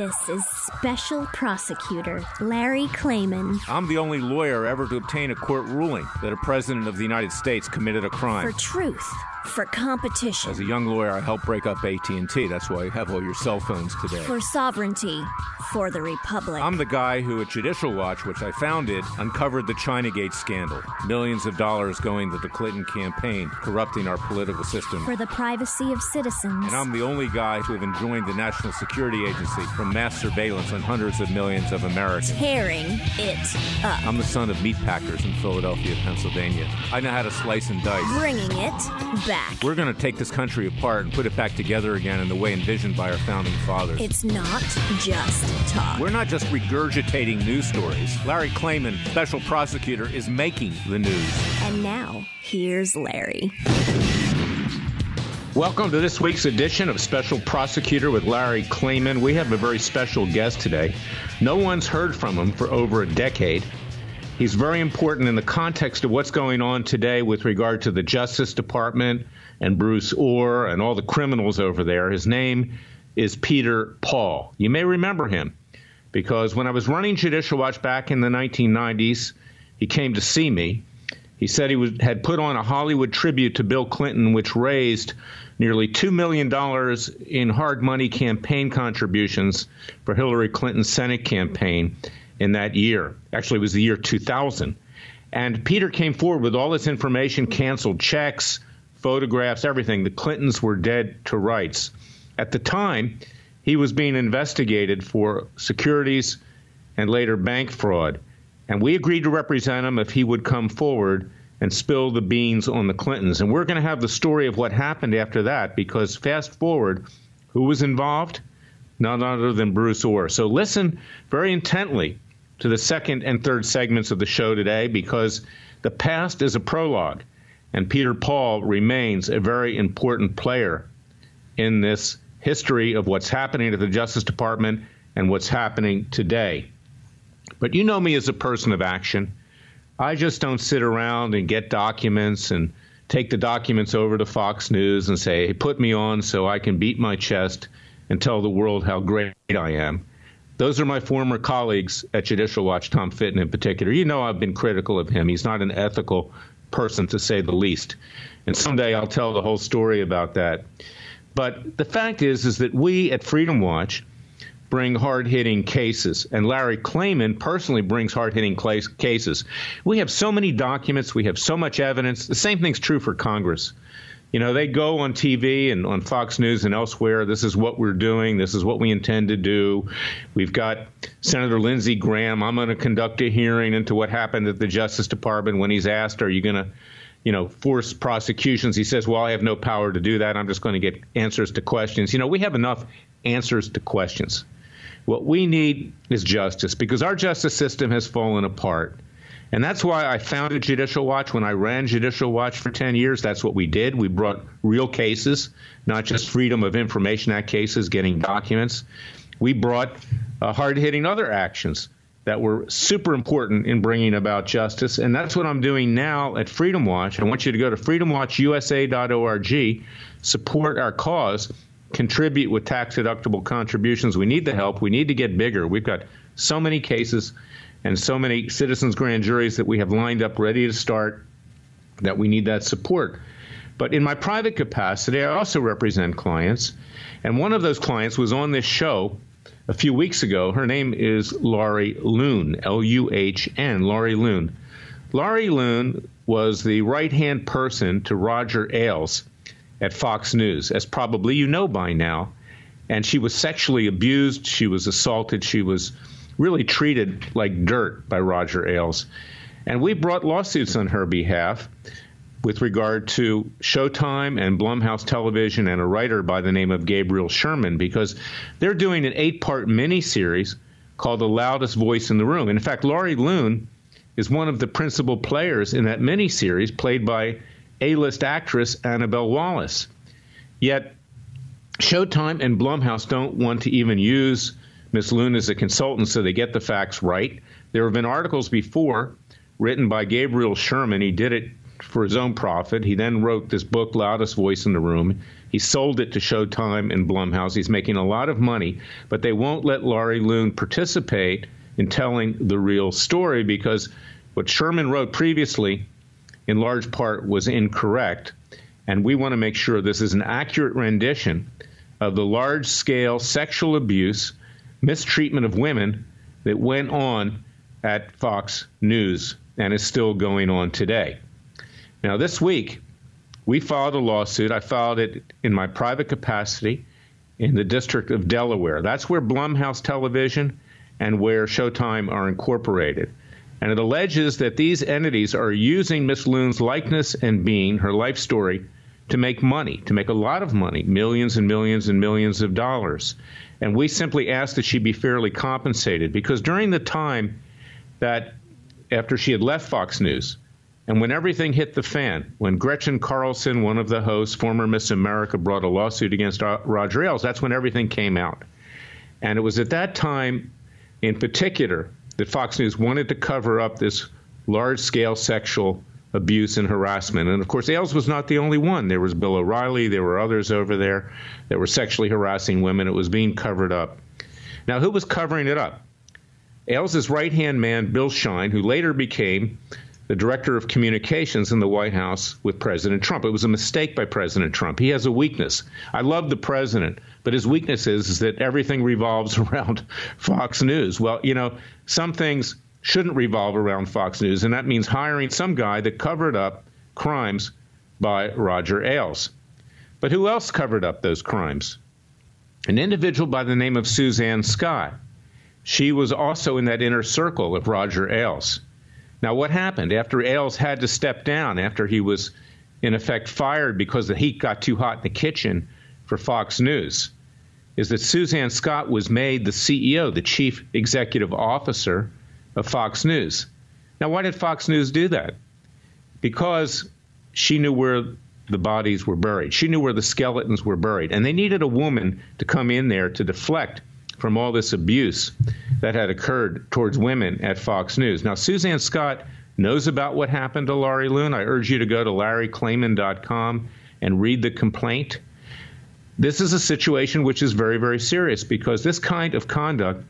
This is Special Prosecutor Larry Klayman. I'm the only lawyer ever to obtain a court ruling that a president of the United States committed a crime. For truth. For competition. As a young lawyer, I helped break up AT&T. That's why you have all your cell phones today. For sovereignty. For the Republic. I'm the guy who, at Judicial Watch, which I founded, uncovered the Chinagate scandal. Millions of dollars going to the Clinton campaign, corrupting our political system. For the privacy of citizens. And I'm the only guy to have enjoined the National Security Agency from mass surveillance on hundreds of millions of Americans. Tearing it up. I'm the son of meat packers in Philadelphia, Pennsylvania. I know how to slice and dice. Bringing it back. We're going to take this country apart and put it back together again in the way envisioned by our founding fathers. It's not just talk. We're not just regurgitating news stories. Larry Klayman, special prosecutor, is making the news. And now, here's Larry. Welcome to this week's edition of Special Prosecutor with Larry Klayman. We have a very special guest today. No one's heard from him for over a decade. He's very important in the context of what's going on today with regard to the Justice Department and Bruce Ohr and all the criminals over there. His name is Peter Paul. You may remember him because when I was running Judicial Watch back in the 1990s, he came to see me. He said he had put on a Hollywood tribute to Bill Clinton, which raised nearly $2 million in hard money campaign contributions for Hillary Clinton's Senate campaign in that year. Actually, it was the year 2000. And Peter came forward with all this information, canceled checks, photographs, everything. The Clintons were dead to rights. At the time, he was being investigated for securities and later bank fraud. And we agreed to represent him if he would come forward and spill the beans on the Clintons. And we're going to have the story of what happened after that, because fast forward, who was involved? None other than Bruce Ohr. So listen very intently to the second and third segments of the show today, because the past is a prologue, and Peter Paul remains a very important player in this history of what's happening at the Justice Department and what's happening today. But you know me as a person of action. I just don't sit around and get documents and take the documents over to Fox News and say, hey, put me on so I can beat my chest and tell the world how great I am. Those are my former colleagues at Judicial Watch, Tom Fitton in particular. You know I've been critical of him. He's not an ethical person, to say the least. And someday I'll tell the whole story about that. But the fact is that we at Freedom Watch bring hard-hitting cases, and Larry Klayman personally brings hard-hitting cases. We have so many documents. We have so much evidence. The same thing's true for Congress. You know, they go on TV and on Fox News and elsewhere, this is what we're doing, this is what we intend to do. We've got Senator Lindsey Graham. I'm going to conduct a hearing into what happened at the Justice Department when he's asked, are you going to, force prosecutions? He says, well, I have no power to do that. I'm just going to get answers to questions. We have enough answers to questions. What we need is justice, because our justice system has fallen apart. And that's why I founded Judicial Watch. When I ran Judicial Watch for 10 years, that's what we did. We brought real cases, not just Freedom of Information Act cases, getting documents. We brought hard-hitting other actions that were super important in bringing about justice. And that's what I'm doing now at Freedom Watch. I want you to go to freedomwatchusa.org, support our cause, contribute with tax-deductible contributions. We need the help. We need to get bigger. We've got so many cases and so many citizens' grand juries that we have lined up ready to start that we need that support. But in my private capacity, I also represent clients. And one of those clients was on this show a few weeks ago. Her name is Laurie Luhn, L-U-H-N, Laurie Luhn. Laurie Luhn was the right-hand person to Roger Ailes at Fox News, as probably you know by now. And she was sexually abused. She was assaulted. She was really treated like dirt by Roger Ailes. And we brought lawsuits on her behalf with regard to Showtime and Blumhouse Television and a writer by the name of Gabriel Sherman, because they're doing an 8-part miniseries called The Loudest Voice in the Room. And in fact, Laurie Luhn is one of the principal players in that miniseries, played by A-list actress Annabelle Wallis. Yet Showtime and Blumhouse don't want to even use Ms. Luhn as a consultant so they get the facts right. There have been articles before written by Gabriel Sherman. He did it for his own profit. He then wrote this book, Loudest Voice in the Room. He sold it to Showtime and Blumhouse. He's making a lot of money, but they won't let Laurie Loon participate in telling the real story because what Sherman wrote previously, in large part, was incorrect. And we want to make sure this is an accurate rendition of the large-scale sexual abuse, mistreatment of women that went on at Fox News and is still going on today. Now, this week, we filed a lawsuit. I filed it in my private capacity in the District of Delaware. That's where Blumhouse Television and where Showtime are incorporated. And it alleges that these entities are using Miss Loon's likeness and being, her life story, to make money, to make a lot of money, millions and millions and millions of dollars. And we simply ask that she be fairly compensated because during the time that after she had left Fox News, and when everything hit the fan, when Gretchen Carlson, one of the hosts, former Miss America, brought a lawsuit against Roger Ailes, that's when everything came out. And it was at that time, in particular, that Fox News wanted to cover up this large-scale sexual abuse and harassment. And, of course, Ailes was not the only one. There was Bill O'Reilly. There were others over there that were sexually harassing women. It was being covered up. Now, who was covering it up? Ailes' right-hand man, Bill Shine, who later became the director of communications in the White House with President Trump. It was a mistake by President Trump. He has a weakness. I love the president, but his weakness is that everything revolves around Fox News. Well, you know, some things shouldn't revolve around Fox News, and that means hiring some guy that covered up crimes by Roger Ailes. But who else covered up those crimes? An individual by the name of Suzanne Scott. She was also in that inner circle of Roger Ailes. Now, what happened after Ailes had to step down, after he was, in effect, fired because the heat got too hot in the kitchen for Fox News, is that Suzanne Scott was made the CEO, the chief executive officer of Fox News. Now, why did Fox News do that? Because she knew where the bodies were buried. She knew where the skeletons were buried. And they needed a woman to come in there to deflect from all this abuse that had occurred towards women at Fox News. Now, Suzanne Scott knows about what happened to Laurie Loon. I urge you to go to LarryKlayman.com and read the complaint. This is a situation which is very, very serious because this kind of conduct,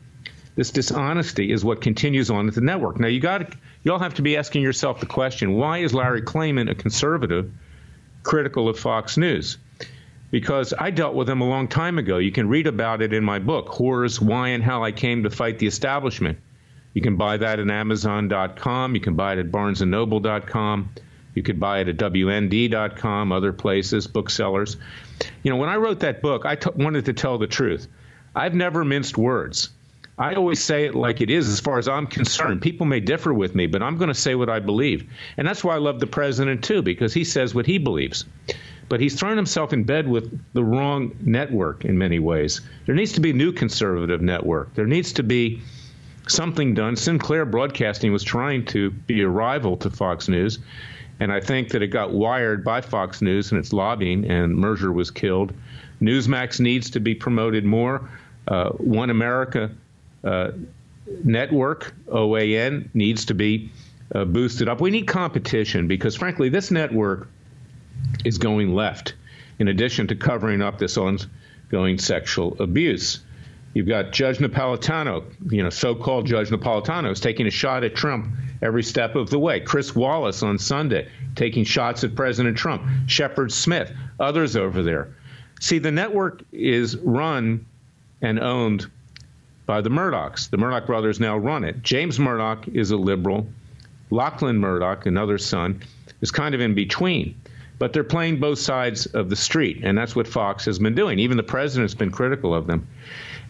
this dishonesty, is what continues on at the network. Now, you all have to be asking yourself the question, why is Larry Klayman, a conservative, critical of Fox News? Because I dealt with him a long time ago. You can read about it in my book, Whores, Why and How I Came to Fight the Establishment. You can buy that at Amazon.com. You can buy it at BarnesandNoble.com. You could buy it at WND.com, other places, booksellers. You know, when I wrote that book, I wanted to tell the truth. I've never minced words. I always say it like it is as far as I'm concerned. People may differ with me, but I'm going to say what I believe. And that's why I love the president, too, because he says what he believes. But he's thrown himself in bed with the wrong network in many ways. There needs to be a new conservative network. There needs to be something done. Sinclair Broadcasting was trying to be a rival to Fox News, and I think that it got wired by Fox News and its lobbying, and Merger was killed. Newsmax needs to be promoted more. One America Network, OAN, needs to be boosted up. We need competition because, frankly, this network is going left, in addition to covering up this ongoing sexual abuse. You've got Judge Napolitano, so-called Judge Napolitano, is taking a shot at Trump every step of the way. Chris Wallace on Sunday taking shots at President Trump. Shepard Smith, others over there. See, the network is run and owned by the Murdochs. The Murdoch brothers now run it. James Murdoch is a liberal. Lachlan Murdoch, another son, is kind of in between. But they're playing both sides of the street, and that's what Fox has been doing. Even the president's been critical of them.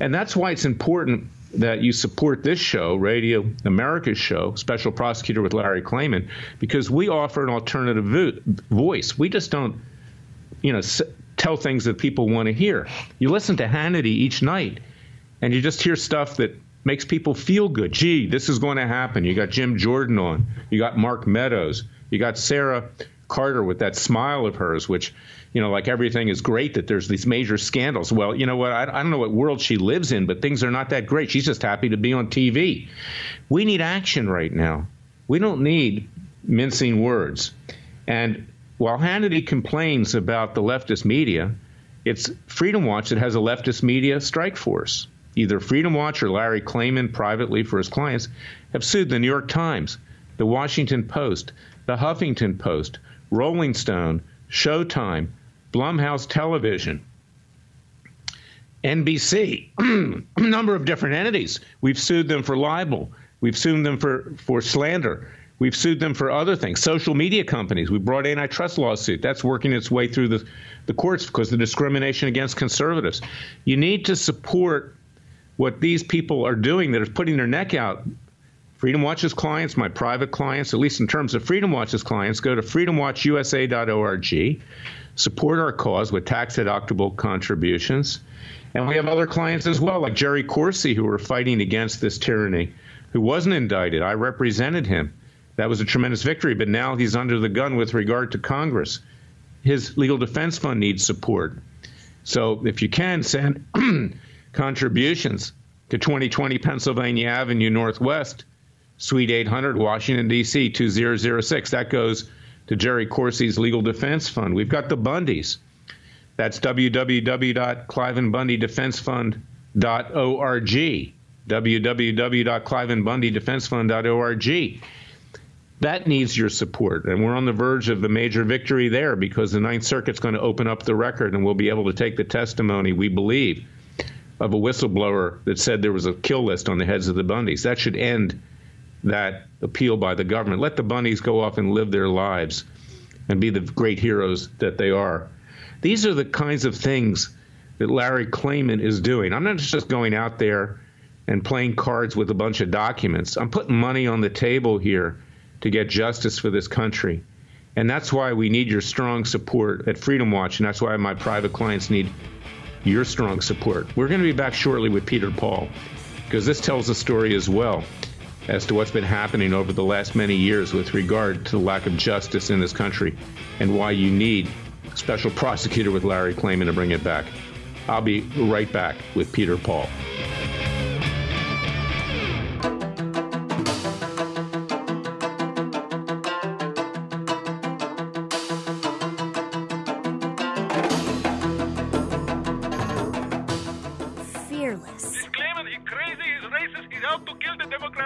And that's why it's important that you support this show, Radio America's show, Special Prosecutor with Larry Klayman, because we offer an alternative voice. We just don't, tell things that people want to hear. You listen to Hannity each night, and you just hear stuff that makes people feel good. Gee, this is going to happen. You got Jim Jordan on. You got Mark Meadows. You got Sarah Carter with that smile of hers, which, like everything is great, that there's these major scandals. Well, you know what? I don't know what world she lives in, but things are not that great. She's just happy to be on TV. We need action right now. We don't need mincing words. And while Hannity complains about the leftist media It's Freedom Watch that has a leftist media strike force. Either Freedom Watch or Larry Klayman privately for his clients have sued the New York Times, the Washington Post, the Huffington Post, Rolling Stone, Showtime, Blumhouse Television, NBC, a number of different entities. We've sued them for libel. We've sued them for slander. We've sued them for other things. Social media companies. We brought antitrust lawsuit. That's working its way through the courts because of the discrimination against conservatives. You need to support what these people are doing that are putting their neck out. Freedom Watch's clients, my private clients, at least in terms of Freedom Watch's clients, go to freedomwatchusa.org, support our cause with tax-deductible contributions. And we have other clients as well, like Jerry Corsi, who are fighting against this tyranny, who wasn't indicted. I represented him. That was a tremendous victory, but now he's under the gun with regard to Congress. His legal defense fund needs support. So if you can, send contributions to 2020 Pennsylvania Avenue Northwest, Suite 800, Washington, D.C., 2006. That goes to Jerry Corsi's legal defense fund. We've got the Bundys. That's www.cliveandbundydefensefund.org, www.cliveandbundydefensefund.org. That needs your support, and we're on the verge of the major victory there because the Ninth Circuit's going to open up the record, and we'll be able to take the testimony, we believe, of a whistleblower that said there was a kill list on the heads of the Bundys. That should end that appeal by the government. Let the Bundys go off and live their lives and be the great heroes that they are. These are the kinds of things that Larry Klayman is doing. I'm not just going out there and playing cards with a bunch of documents. I'm putting money on the table here to get justice for this country. And that's why we need your strong support at Freedom Watch, and that's why my private clients need your strong support. We're going to be back shortly with Peter Paul, because this tells a story as well as to what's been happening over the last many years with regard to the lack of justice in this country and why you need a special prosecutor with Larry Klayman to bring it back. I'll be right back with Peter Paul.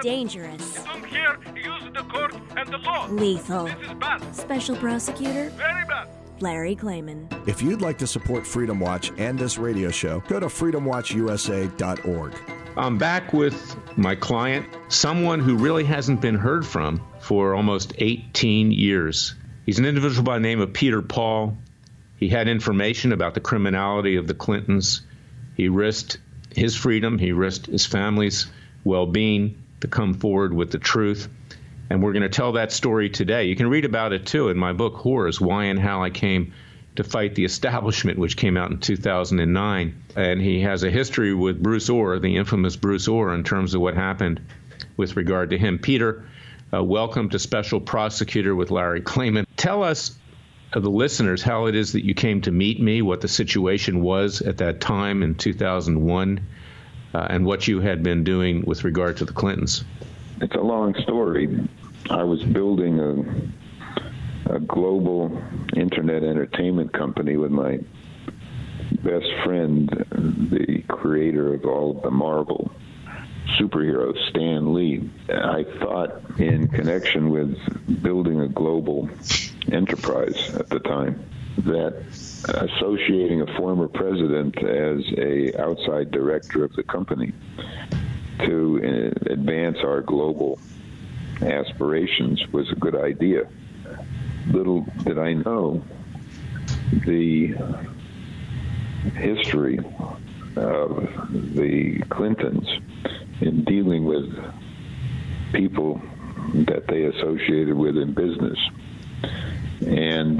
Dangerous. Don't care. Use the court and the law. Lethal. This is bad. Special prosecutor. Very bad. Larry Klayman. If you'd like to support Freedom Watch and this radio show, go to freedomwatchusa.org. I'm back with my client, someone who really hasn't been heard from for almost 18 years. He's an individual by the name of Peter Paul. He had information about the criminality of the Clintons. He risked his freedom. He risked his family's well-being to come forward with the truth. And we're going to tell that story today. You can read about it, too, in my book, Whores, Why and How I Came to Fight the Establishment, which came out in 2009. And he has a history with Bruce Ohr, the infamous Bruce Ohr, in terms of what happened with regard to him. Peter, welcome to Special Prosecutor with Larry Klayman. Tell us, the listeners, how it is that you came to meet me, what the situation was at that time in 2001, and what you had been doing with regard to the Clintons. It's a long story. I was building a global internet entertainment company with my best friend, the creator of all of the Marvel superheroes, Stan Lee. I thought, in connection with building a global enterprise at the time, that associating a former president as a outside director of the company to advance our global aspirations was a good idea. Little did I know the history of the Clintons in dealing with people that they associated with in business. And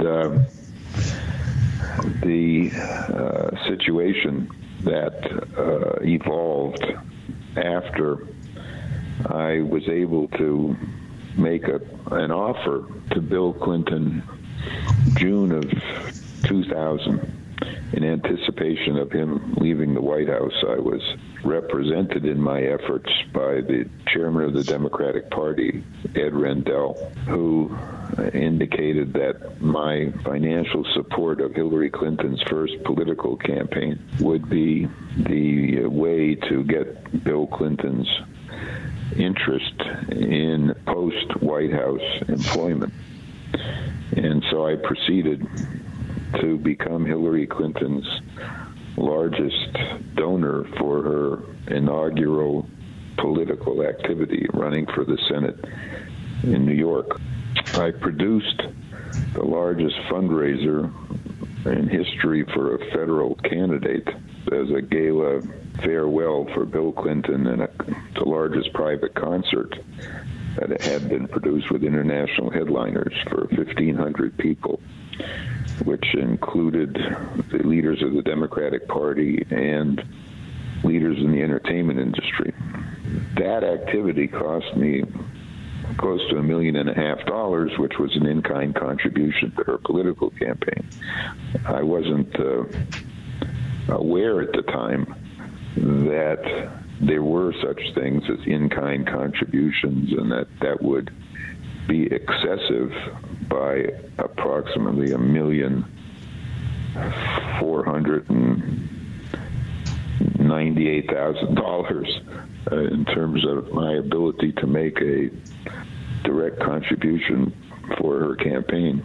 the situation that evolved after I was able to make an offer to Bill Clinton June of 2000 in anticipation of him leaving the White House, I was represented in my efforts by the chairman of the Democratic Party, Ed Rendell, who indicated that my financial support of Hillary Clinton's first political campaign would be the way to get Bill Clinton's interest in post-White House employment. And so I proceeded to become Hillary Clinton's largest donor for her inaugural political activity, running for the Senate in New York. I produced the largest fundraiser in history for a federal candidate as a gala farewell for Bill Clinton, and the largest private concert that had been produced with international headliners for 1,500 people, which included the leaders of the Democratic Party and leaders in the entertainment industry. That activity cost me close to $1.5 million, which was an in-kind contribution to her political campaign. I wasn't aware at the time that there were such things as in-kind contributions, and that would be excessive by approximately $1,498,000 in terms of my ability to make a direct contribution for her campaign.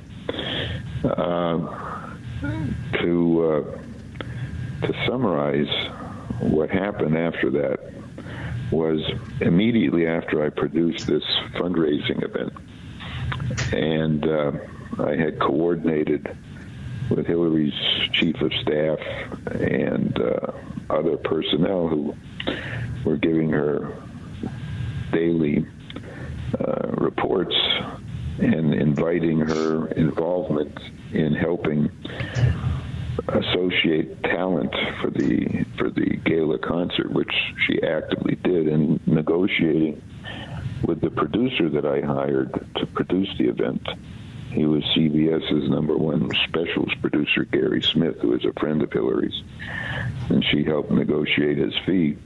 To summarize, what happened after that was immediately after I produced this fundraising event, and I had coordinated with Hillary's chief of staff and other personnel who were giving her daily reports and inviting her involvement in helping associate talent for the gala concert, which she actively did, and negotiating with the producer that I hired to produce the event. He was CBS's #1 specials producer, Gary Smith, who is a friend of Hillary's, and she helped negotiate his fee.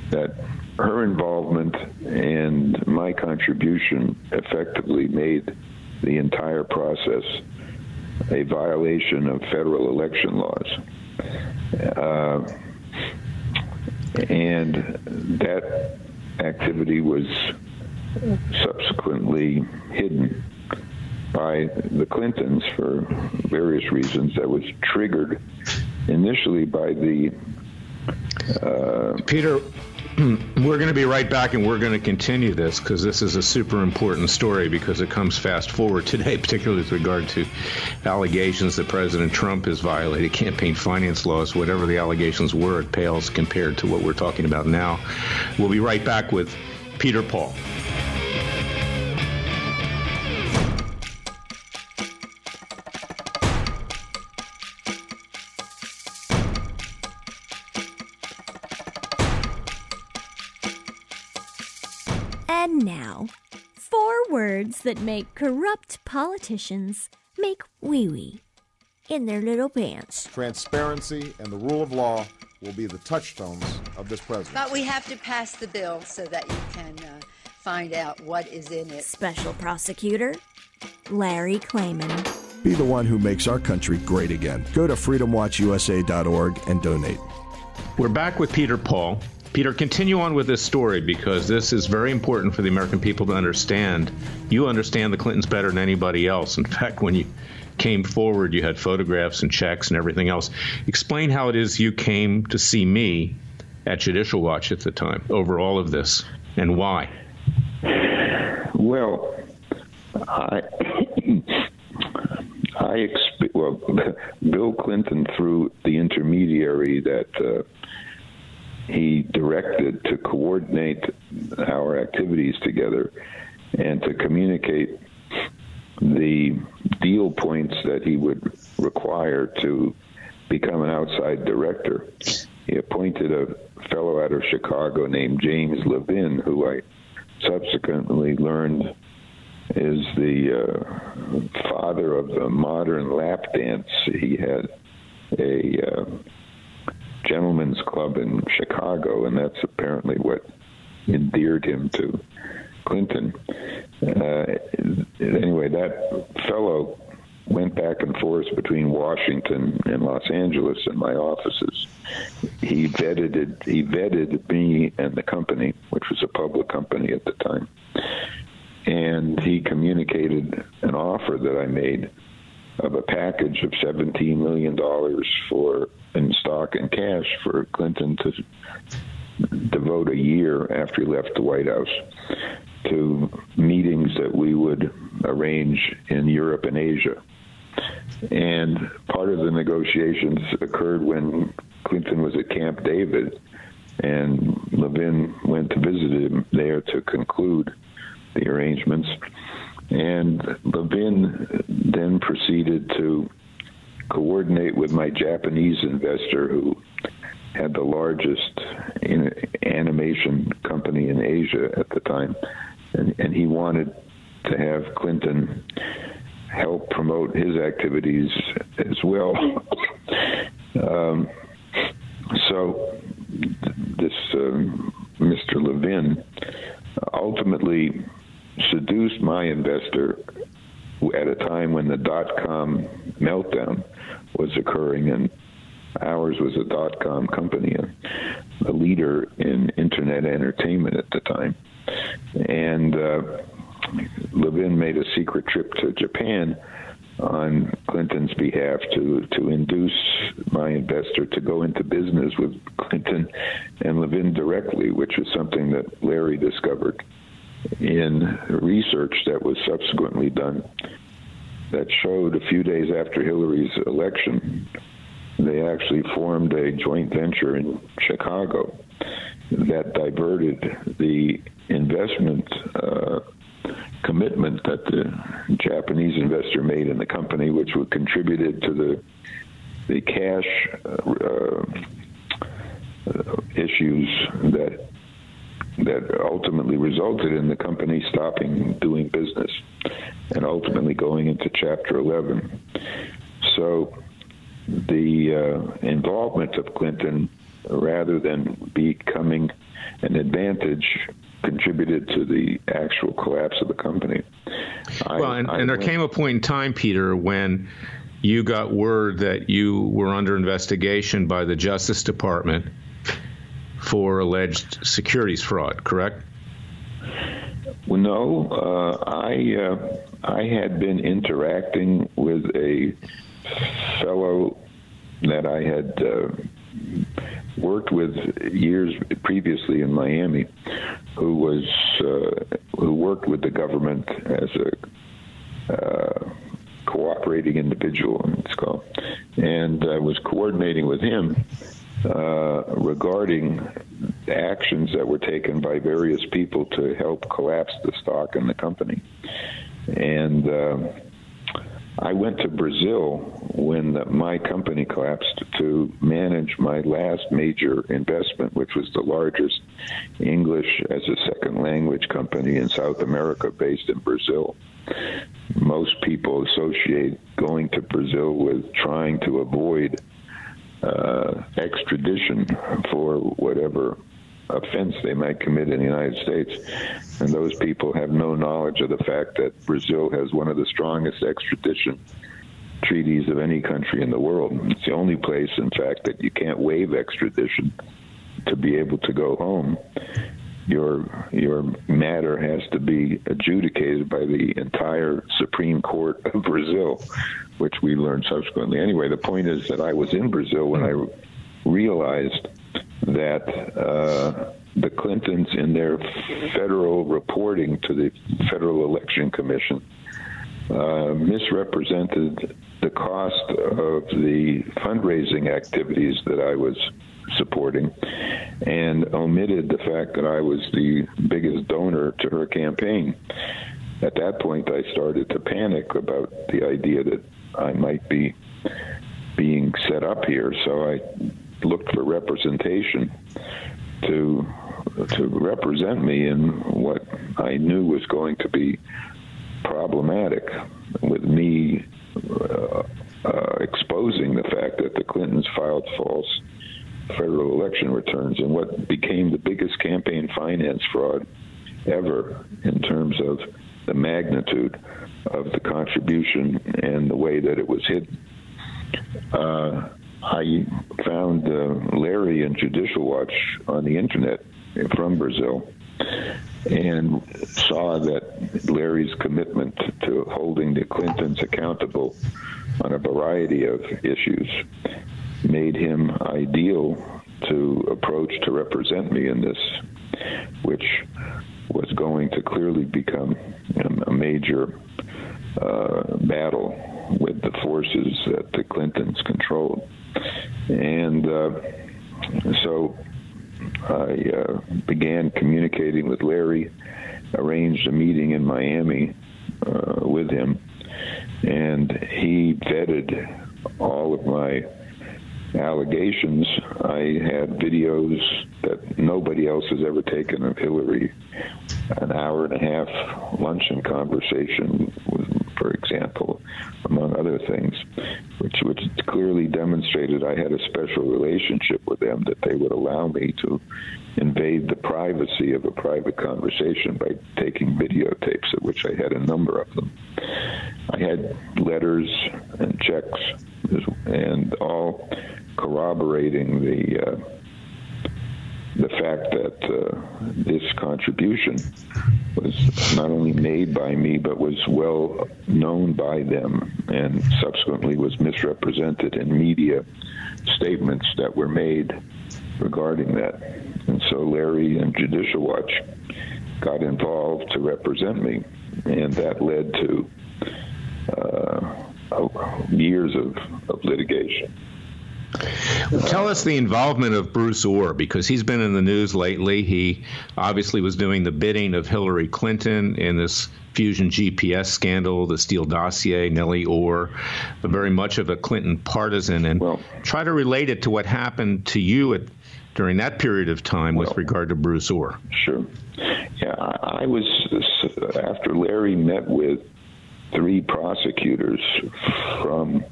That her involvement and my contribution effectively made the entire process a violation of federal election laws. And that activity was subsequently hidden by the Clintons for various reasons. That was triggered initially by the... Peter, we're going to be right back, and we're going to continue this because this is a super important story because it comes fast forward today, particularly with regard to allegations that President Trump has violated campaign finance laws. Whatever the allegations were, it pales compared to what we're talking about now. We'll be right back with Peter Paul. And now, 4 words that make corrupt politicians make wee-wee in their little pants. Transparency and the rule of law will be the touchstones of this presidency. But we have to pass the bill so that you can find out what is in it. Special Prosecutor Larry Klayman. Be the one who makes our country great again. Go to freedomwatchusa.org and donate. We're back with Peter Paul. Peter, continue on with this story because this is very important for the American people to understand. You understand the Clintons better than anybody else. In fact, when you came forward, you had photographs and checks and everything else. Explain how it is you came to see me at Judicial Watch at the time over all of this and why. Well, Bill Clinton, through the intermediary that he directed to coordinate our activities together and to communicate the deal points that he would require to become an outside director. He appointed a fellow out of Chicago named James Levin, who I subsequently learned is the father of the modern lap dance. He had a gentleman's club in Chicago, and that's apparently what endeared him to Clinton. Anyway, that fellow went back and forth between Washington and Los Angeles in my offices. He vetted me and the company, which was a public company at the time, and he communicated an offer that I made of a package of $17 million in stock and cash for Clinton to devote a year after he left the White House to meetings that we would arrange in Europe and Asia. And part of the negotiations occurred when Clinton was at Camp David, and Levin went to visit him there to conclude the arrangements. And Levin then proceeded to coordinate with my Japanese investor, who had the largest animation company in Asia at the time, and he wanted to have Clinton help promote his activities as well. So this Mr. Levin ultimately seduced my investor at a time when the dot-com meltdown was occurring, and ours was a dot-com company, a leader in internet entertainment at the time. And Levin made a secret trip to Japan on Clinton's behalf to induce my investor to go into business with Clinton and Levin directly, which was something that Larry discovered in research that was subsequently done that showed a few days after Hillary's election, they actually formed a joint venture in Chicago that diverted the investment commitment that the Japanese investor made in the company, which would contributed to the cash issues that ultimately resulted in the company stopping doing business and ultimately going into Chapter 11. So the involvement of Clinton, rather than becoming an advantage, contributed to the actual collapse of the company. And there came a point in time, Peter, when you got word that you were under investigation by the Justice Department for alleged securities fraud, correct? Well, no. I had been interacting with a fellow that I had worked with years previously in Miami, who worked with the government as a cooperating individual, it's called, and I was coordinating with him regarding actions that were taken by various people to help collapse the stock in the company. And I went to Brazil when my company collapsed to manage my last major investment, which was the largest English as a second language company in South America based in Brazil. Most people associate going to Brazil with trying to avoid extradition for whatever offense they might commit in the United States. And those people have no knowledge of the fact that Brazil has one of the strongest extradition treaties of any country in the world. It's the only place, in fact, that you can't waive extradition to be able to go home. Your matter has to be adjudicated by the entire Supreme Court of Brazil, which we learned subsequently. Anyway, the point is that I was in Brazil when I realized that the Clintons, in their federal reporting to the Federal Election Commission, misrepresented the cost of the fundraising activities that I was supporting and omitted the fact that I was the biggest donor to her campaign. At that point, I started to panic about the idea that I might be being set up here, so I looked for representation to represent me in what I knew was going to be problematic, with me exposing the fact that the Clintons filed false federal election returns in what became the biggest campaign finance fraud ever in terms of the magnitude of the contribution and the way that it was hidden. I found Larry and Judicial Watch on the internet from Brazil and saw that Larry's commitment to holding the Clintons accountable on a variety of issues made him ideal to approach to represent me in this, which was going to clearly become a major battle with the forces that the Clintons controlled. And so I began communicating with Larry, arranged a meeting in Miami with him, and he vetted all of my allegations. I had videos that nobody else has ever taken of Hillary, an hour-and-a-half luncheon conversation, for example, among other things, which clearly demonstrated I had a special relationship with them, that they would allow me to invade the privacy of a private conversation by taking videotapes, of which I had a number of them. I had letters and checks, and all corroborating the fact that this contribution was not only made by me, but was well known by them, and subsequently was misrepresented in media statements that were made regarding that. And so Larry and Judicial Watch got involved to represent me, and that led to years of litigation. Tell us the involvement of Bruce Ohr, because he's been in the news lately. He obviously was doing the bidding of Hillary Clinton in this Fusion GPS scandal, the Steele dossier, Nellie Ohr, very much of a Clinton partisan. And try to relate it to what happened to you during that period of time with regard to Bruce Ohr. Sure. Yeah, I was, after Larry met with 3 prosecutors from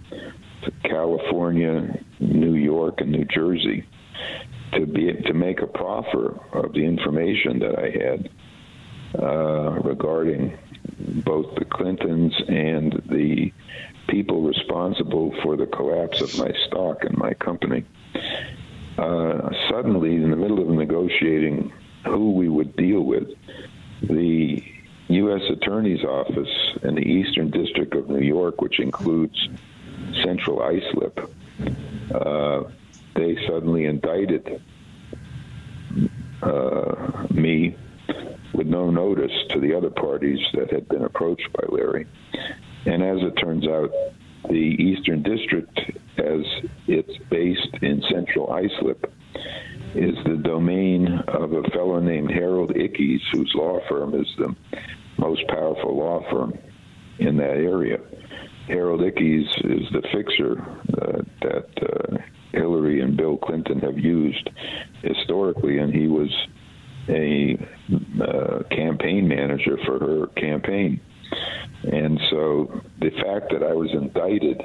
California, New York, and New Jersey to make a proffer of the information that I had regarding both the Clintons and the people responsible for the collapse of my stock and my company. Suddenly, in the middle of negotiating who we would deal with, the U.S. Attorney's Office in the Eastern District of New York, which includes Central Islip, they suddenly indicted me with no notice to the other parties that had been approached by Larry. And as it turns out, the Eastern District, as it's based in Central Islip, is the domain of a fellow named Harold Ickes, whose law firm is the most powerful law firm in that area. Harold Ickes is the fixer that Hillary and Bill Clinton have used historically, and he was a campaign manager for her campaign. And so the fact that I was indicted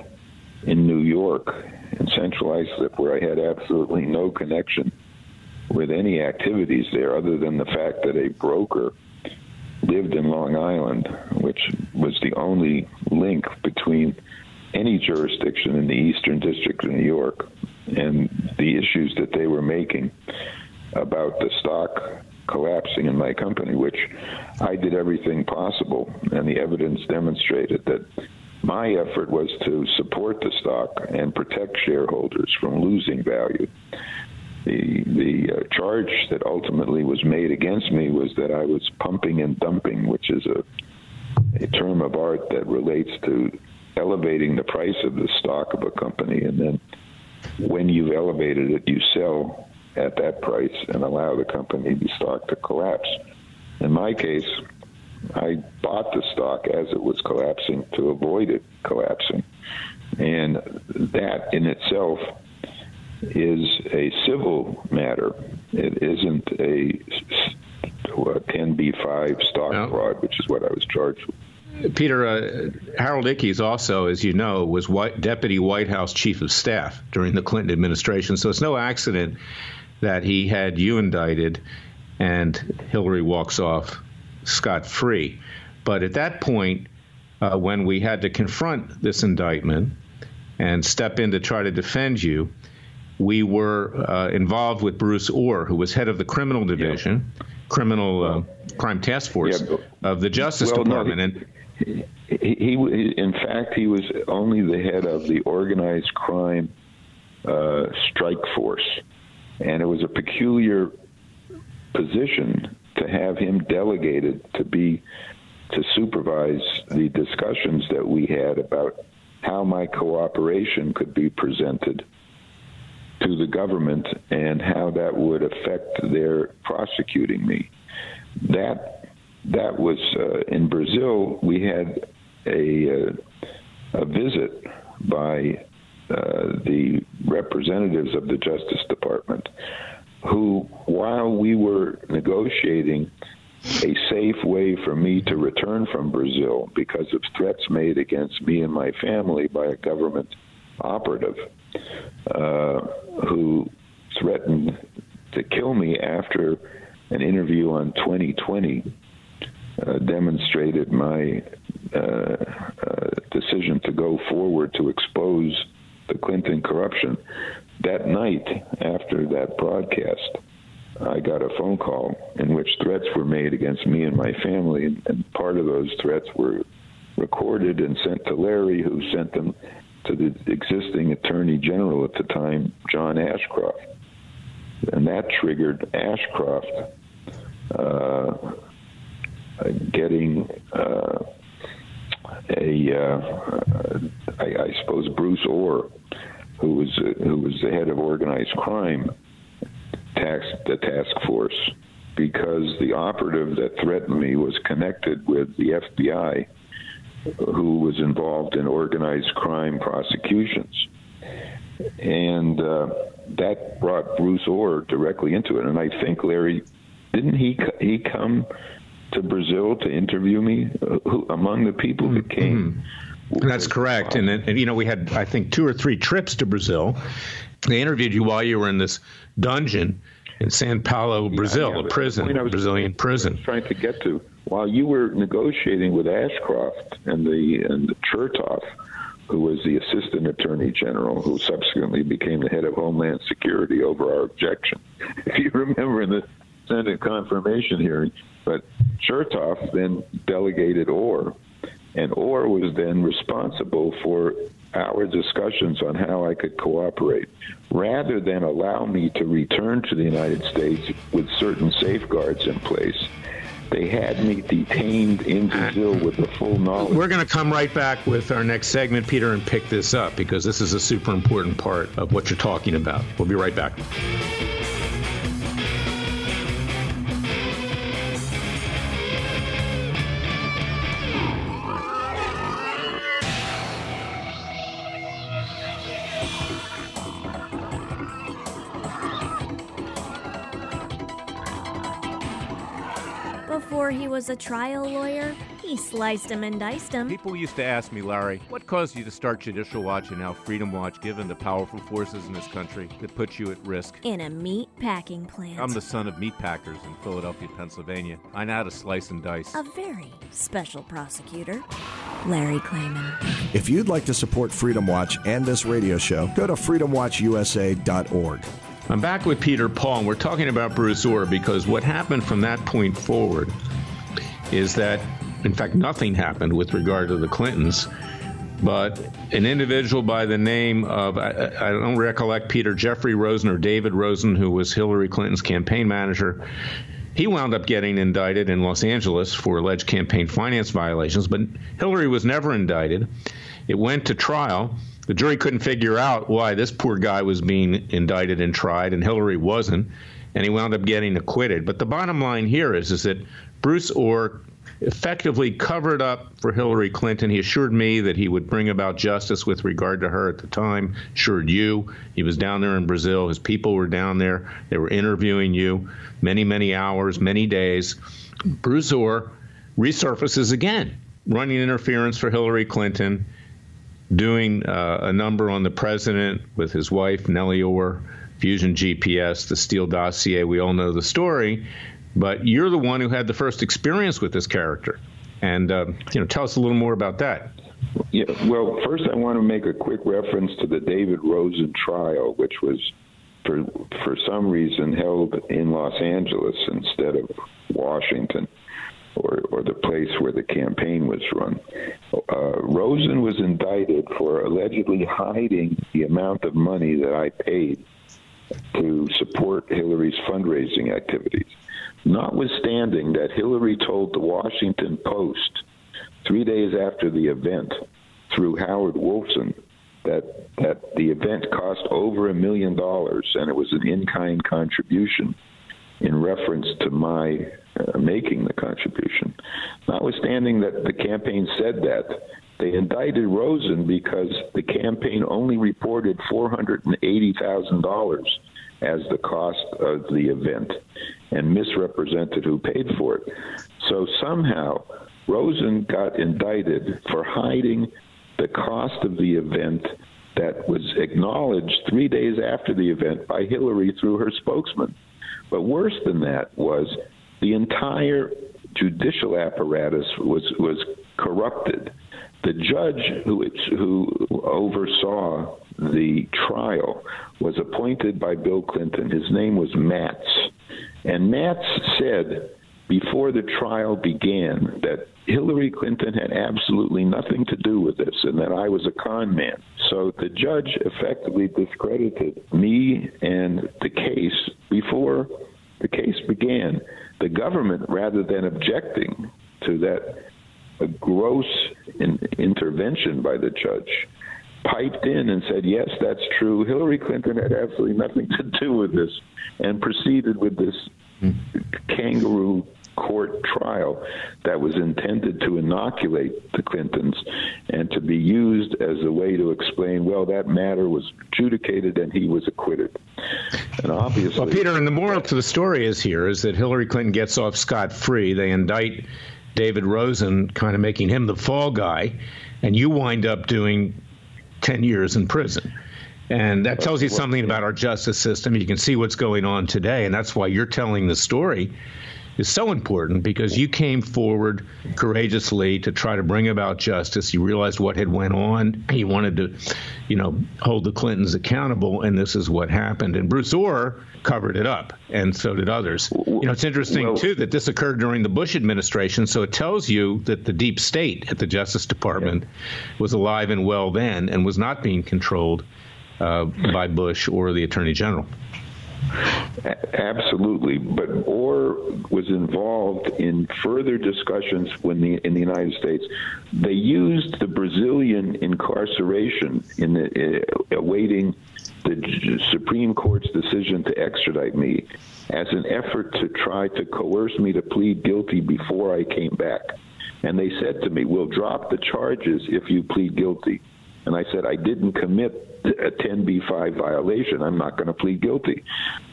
in New York, in Central Islip, where I had absolutely no connection with any activities there other than the fact that a broker lived in Long Island, which was the only link between any jurisdiction in the Eastern District of New York and the issues that they were making about the stock collapsing in my company, which I did everything possible, and the evidence demonstrated that my effort was to support the stock and protect shareholders from losing value. The charge that ultimately was made against me was that I was pumping and dumping, which is a term of art that relates to elevating the price of the stock of a company, and then when you've elevated it, you sell at that price and allow the company, the stock, to collapse. In my case, I bought the stock as it was collapsing to avoid it collapsing. And that in itself is a civil matter. It isn't a 10b-5 stock fraud, which is what I was charged with. Peter, Harold Ickes also, as you know, was Deputy White House Chief of Staff during the Clinton administration. So it's no accident that he had you indicted and Hillary walks off scot-free. But at that point, when we had to confront this indictment and step in to try to defend you, we were involved with Bruce Orr, who was head of the criminal division, criminal crime task force of the Justice Department. And he, in fact, he was only the head of the organized crime strike force. And it was a peculiar position to have him delegated to supervise the discussions that we had about how my cooperation could be presented to the government and how that would affect their prosecuting me. That was in Brazil. We had a visit by the representatives of the Justice Department, who, while we were negotiating a safe way for me to return from Brazil because of threats made against me and my family by a government operative who threatened to kill me after an interview on 2020 demonstrated my decision to go forward to expose the Clinton corruption. That night, after that broadcast, I got a phone call in which threats were made against me and my family, and part of those threats were recorded and sent to Larry, who sent them to the existing Attorney General at the time, John Ashcroft. And that triggered Ashcroft getting I suppose Bruce Orr, who was the head of organized crime, the task force, because the operative that threatened me was connected with the FBI, who was involved in organized crime prosecutions. And that brought Bruce Orr directly into it. And I think, Larry, didn't he come to Brazil to interview me? Among the people that came. That's correct. And you know, we had, I think, 2 or 3 trips to Brazil. They interviewed you while you were in this dungeon in Sao Paulo, Brazil, a prison, Brazilian prison. I was trying to get to, while you were negotiating with Ashcroft and the Chertoff, who was the assistant attorney general, who subsequently became the head of Homeland Security over our objection. If you remember in the Senate confirmation hearing, but Chertoff then delegated Orr, and Orr was then responsible for our discussions on how I could cooperate. Rather than allow me to return to the United States with certain safeguards in place, they had me detained in Brazil with the full knowledge. We're going to come right back with our next segment, Peter, and pick this up, because this is a super important part of what you're talking about. We'll be right back. Before he was a trial lawyer, he sliced him and diced him. People used to ask me, Larry, what caused you to start Judicial Watch and now Freedom Watch, given the powerful forces in this country that put you at risk? In a meat packing plant. I'm the son of meat packers in Philadelphia, Pennsylvania. I know how to slice and dice. A very special prosecutor, Larry Klayman. If you'd like to support Freedom Watch and this radio show, go to freedomwatchusa.org. I'm back with Peter Paul, and we're talking about Bruce Orr, because what happened from that point forward is that, in fact, nothing happened with regard to the Clintons, but an individual by the name of, I don't recollect, Peter, Jeffrey Rosen or David Rosen, who was Hillary Clinton's campaign manager, he wound up getting indicted in Los Angeles for alleged campaign finance violations, but Hillary was never indicted. It went to trial. The jury couldn't figure out why this poor guy was being indicted and tried, and Hillary wasn't, and he wound up getting acquitted. But the bottom line here is that Bruce Orr effectively covered up for Hillary Clinton. He assured me that he would bring about justice with regard to her at the time, assured you. He was down there in Brazil. His people were down there. They were interviewing you many, many hours, many days. Bruce Orr resurfaces again running interference for Hillary Clinton, doing a number on the president with his wife, Nellie Orr, Fusion GPS, the Steele dossier. We all know the story. But you're the one who had the first experience with this character. And, tell us a little more about that. Yeah, well, first I want to make a quick reference to the David Rosen trial, which was, for some reason, held in Los Angeles instead of Washington, or the place where the campaign was run. Rosen was indicted for allegedly hiding the amount of money that I paid to support Hillary's fundraising activities, notwithstanding that Hillary told the Washington Post 3 days after the event through Howard Wolfson that the event cost over $1 million, and it was an in-kind contribution in reference to my making the contribution. Notwithstanding that the campaign said that, they indicted Rosen because the campaign only reported $480,000 as the cost of the event and misrepresented who paid for it. So somehow Rosen got indicted for hiding the cost of the event that was acknowledged 3 days after the event by Hillary through her spokesman. But worse than that was the entire judicial apparatus was corrupted. The judge who oversaw the trial was appointed by Bill Clinton. His name was Matz. And Matz said before the trial began that Hillary Clinton had absolutely nothing to do with this and that I was a con man. So the judge effectively discredited me and the case before the case began. The government, rather than objecting to that gross intervention by the judge, piped in and said, yes, that's true. Hillary Clinton had absolutely nothing to do with this, and proceeded with this kangaroo court trial that was intended to inoculate the Clintons and to be used as a way to explain, well, that matter was adjudicated and he was acquitted. And obviously... Well, Peter, and the moral to the story is that Hillary Clinton gets off scot-free. They indict David Rosen, kind of making him the fall guy, and you wind up doing 10 years in prison. And that tells you something about our justice system. You can see what's going on today, and that's why you're telling the story is so important, because you came forward courageously to try to bring about justice. You realized what had went on. You wanted to, hold the Clintons accountable, and this is what happened. And Bruce Ohr covered it up, and so did others. It's interesting, too, that this occurred during the Bush administration, so it tells you that the deep state at the Justice Department was alive and well then and was not being controlled by Bush or the Attorney General. Absolutely, but Ohr was involved in further discussions in the United States. They used the Brazilian incarceration awaiting the Supreme Court's decision to extradite me as an effort to try to coerce me to plead guilty before I came back. And they said to me, we'll drop the charges if you plead guilty. And I said, I didn't commit a 10b-5 violation. I'm not going to plead guilty.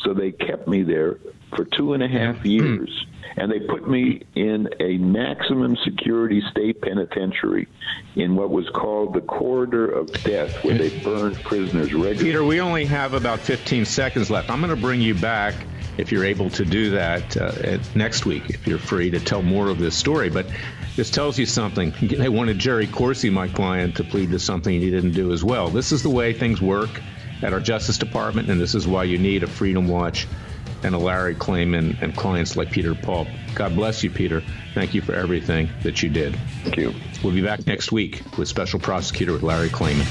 So they kept me there for 2.5 years. And they put me in a maximum security state penitentiary in what was called the Corridor of Death, where they burned prisoners regularly. Peter, we only have about 15 seconds left. I'm going to bring you back, if you're able to do that, next week, if you're free to tell more of this story. But this tells you something. They wanted Jerry Corsi, my client, to plead to something he didn't do as well. This is the way things work at our Justice Department, and this is why you need a Freedom Watch and a Larry Klayman and clients like Peter Paul. God bless you, Peter. Thank you for everything that you did. Thank you. We'll be back next week with Special Prosecutor with Larry Klayman.